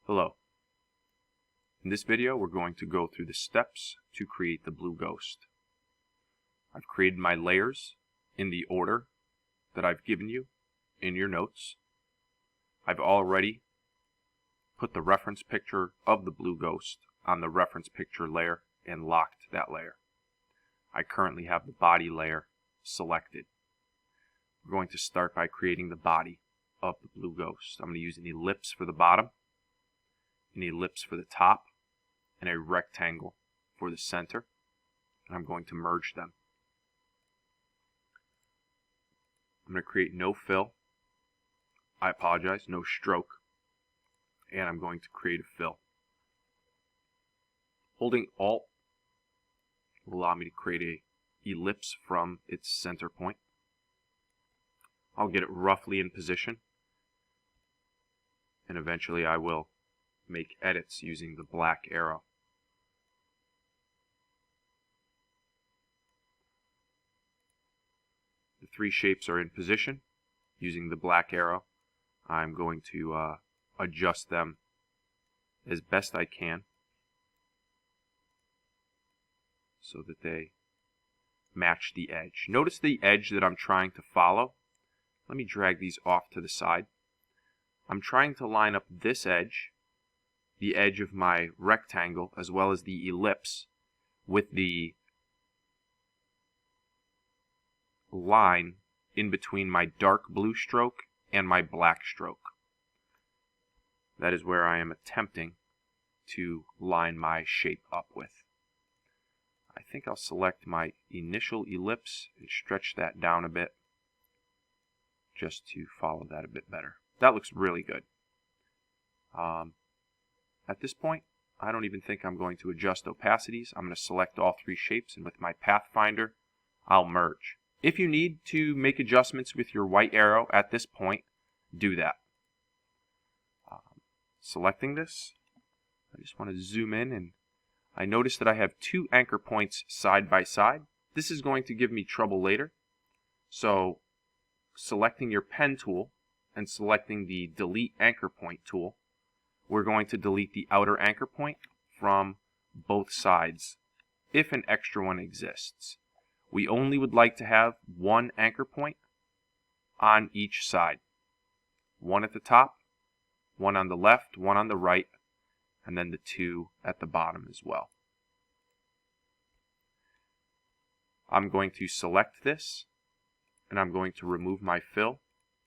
Hello. In this video we're going to go through the steps to create the blue ghost. I've created my layers in the order that I've given you in your notes. I've already put the reference picture of the blue ghost on the reference picture layer and locked that layer. I currently have the body layer selected. We're going to start by creating the body of the blue ghost. I'm going to use an ellipse for the bottom, an ellipse for the top, and a rectangle for the center, and I'm going to merge them. I'm going to create no fill, no stroke, and I'm going to create a fill. Holding Alt will allow me to create a ellipse from its center point. I'll get it roughly in position, and eventually I will make edits using the black arrow. The three shapes are in position. Using the black arrow, I'm going to adjust them as best I can so that they match the edge. Notice the edge that I'm trying to follow. Let me drag these off to the side. I'm trying to line up this edge, the edge of my rectangle, as well as the ellipse, with the line in between my dark blue stroke and my black stroke. That is where I am attempting to line my shape up with. I think I'll select my initial ellipse and stretch that down a bit just to follow that a bit better. That looks really good. At this point, I don't even think I'm going to adjust opacities. I'm going to select all three shapes, and with my pathfinder, I'll merge. If you need to make adjustments with your white arrow at this point, do that. Selecting this, I just want to zoom in, and I notice that I have two anchor points side by side. This is going to give me trouble later. So, selecting your pen tool and selecting the delete anchor point tool, we're going to delete the outer anchor point from both sides if an extra one exists. We only would like to have one anchor point on each side. One at the top, one on the left, one on the right, and then the two at the bottom as well. I'm going to select this, and I'm going to remove my fill,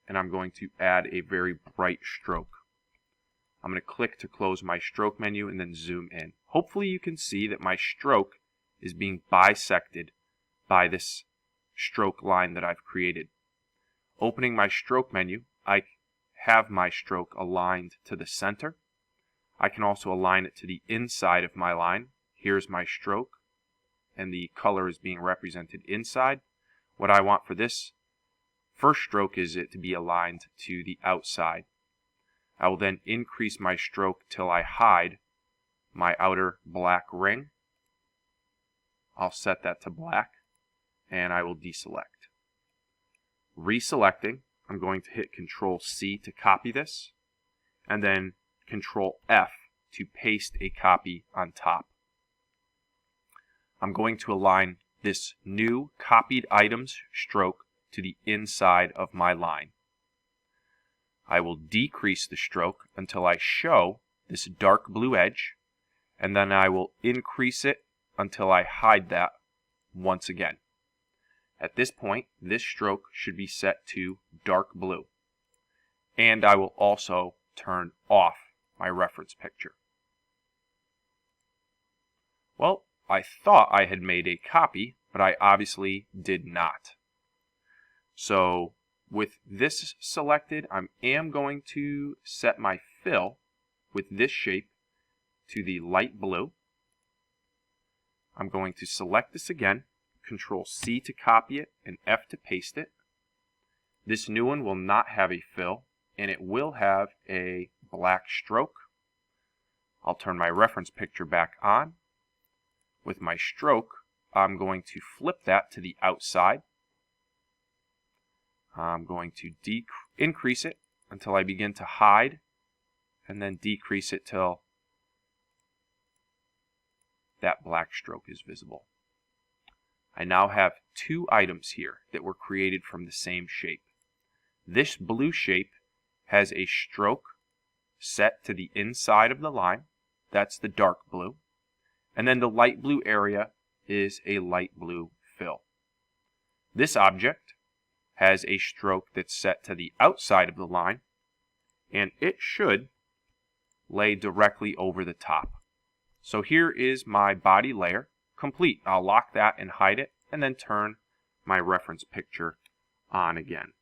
and I'm going to add a very bright stroke. I'm going to click to close my stroke menu and then zoom in. Hopefully you can see that my stroke is being bisected by this stroke line that I've created. Opening my stroke menu, I have my stroke aligned to the center. I can also align it to the inside of my line. Here's my stroke, and the color is being represented inside. What I want for this first stroke is it to be aligned to the outside. I will then increase my stroke till I hide my outer black ring. I'll set that to black, and I will deselect. Reselecting, I'm going to hit Control-C to copy this, and then Control-F to paste a copy on top. I'm going to align this new copied items stroke to the inside of my line. I will decrease the stroke until I show this dark blue edge, and then I will increase it until I hide that once again. At this point, this stroke should be set to dark blue, and I will also turn off my reference picture. Well, I thought I had made a copy, but I obviously did not. So, with this selected, I am going to set my fill with this shape to the light blue. I'm going to select this again, Control-C to copy it, and F to paste it. This new one will not have a fill, and it will have a black stroke. I'll turn my reference picture back on. With my stroke, I'm going to flip that to the outside. I'm going to increase it until I begin to hide and then decrease it till that black stroke is visible. I now have two items here that were created from the same shape. This blue shape has a stroke set to the inside of the line. That's the dark blue. And then the light blue area is a light blue fill. This object has a stroke that's set to the outside of the line, and it should lay directly over the top. So here is my body layer complete. I'll lock that and hide it, and then turn my reference picture on again.